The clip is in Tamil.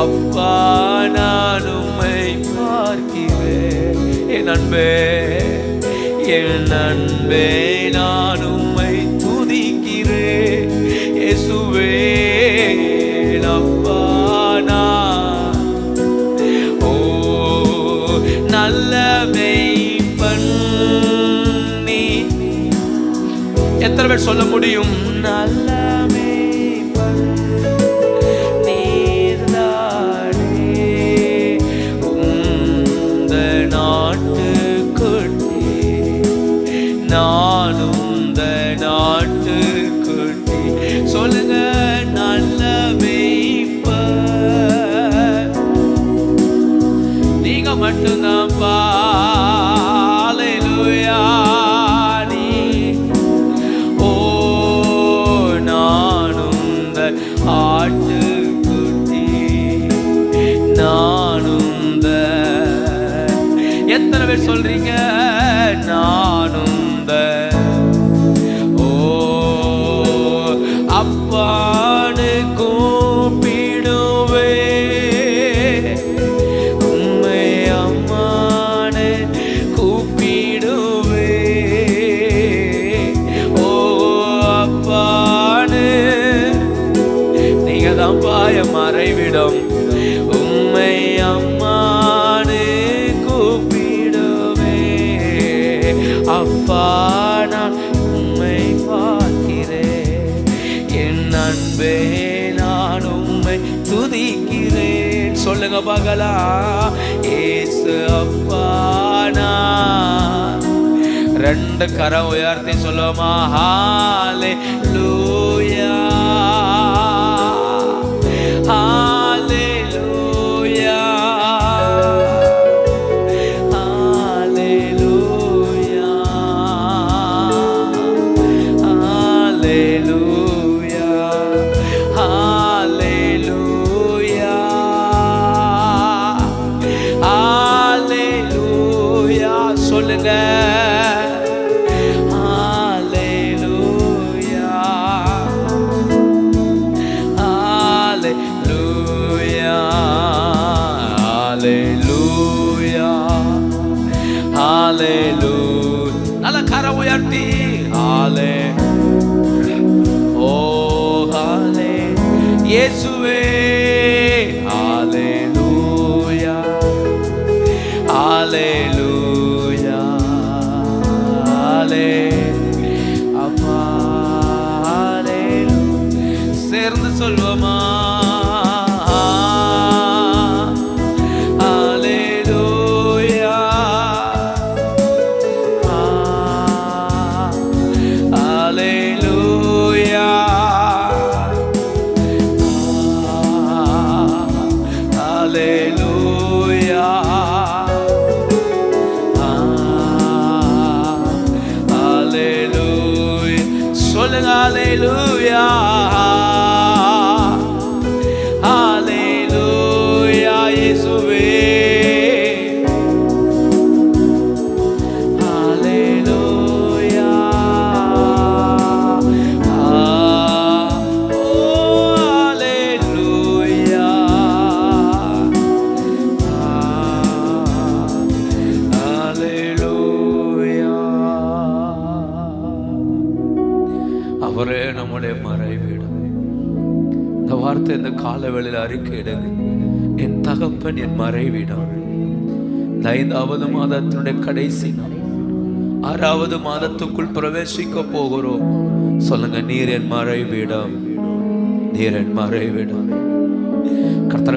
அப்பா நான் உம்மை பார்க்கிறேன். என் அன்பே நான் உம்மை துதிக்கிறேன். இயேசுவே அப்பா நான் ஓ நல்ல மேய்ப்பன் நீ. எத்தனை பேர் சொல்ல முடியும்? நல்ல மேய்ப்பன் நீர்தானே, உந்த நாட்டுக்குட்டி நானும் இந்த நாட்டுக்குட்டி. சொல்லுங்க, நல்ல மேய்ப்பன் நீங்க மட்டும்தான் பா. ஹல்லேலூயா. நீ ஓ நானும் இந்த ஆட்டுக்குட்டி நானும் இந்த. எத்தனை பேர் சொல்றீங்க? நானும் இந்த ஓ அப்பான்னு கூப்பிடுவே, உம்மை அம்மான்னு கூப்பிடுவே. ஓ அப்பான்னு நீங்க தான் பாய மறைவிடம். உம்மை அம்மான்னு கூப்பிடுவே. அப்பா நான் உம்மை பார்க்கிறேன். என் அன்பே நான் உம்மை துதிக்கிறேன். சொல்லுங்க பார்க்கலாம். ஏசு அப்பா நான். ரெண்டு கரம் உயர்த்தி சொல்லுமா? ஹல்லேலூயா ஹல்லேலூயா ஹல்லேலூயா ஹல்லேலூயா ஹல்லேலூயா ஹல்லேலூயா. சொல்லுங்க, ஹல்லேலூயா ஹல்லேலூயா ஹல்லேலூயா ஹல்லேலூயா. நல்ல கரம் உயர்த்தி ஹல்லே ஓ ஹல்லே இயேசுவே. ஹல்லேலூயா ஹல்லேலூயா ஹல்லே அப்பா ஹல்லேலூயா. சேர்ந்து சொல்வோமா? ஹல்லேலூயா ஹல்லேலூயா ஹல்லேலூயா ஹல்லேலூயா. சொல்லுங்க, ஹல்லேலூயா ஹல்லேலூயா. இயேசுவே ஹல்லேலூயா. ஓ ஹல்லேலூயா ஹல்லேலூயா. அவரே நம்முடைய மறைவிடம். இந்த வார்த்தை இந்த காலவேளையில் அறிக்கையிடுங்க. என் தகப்பன் என் மறைவிடம். இந்த 5வது மாதத்தினுடைய கடைசி நாள், 6வது மாதத்துக்குள் பிரவேசிக்க போகிறோம். சொல்லுங்க, நீர் என் மறைவிடம், நீர் என் மறைவிடம். கர்த்தர்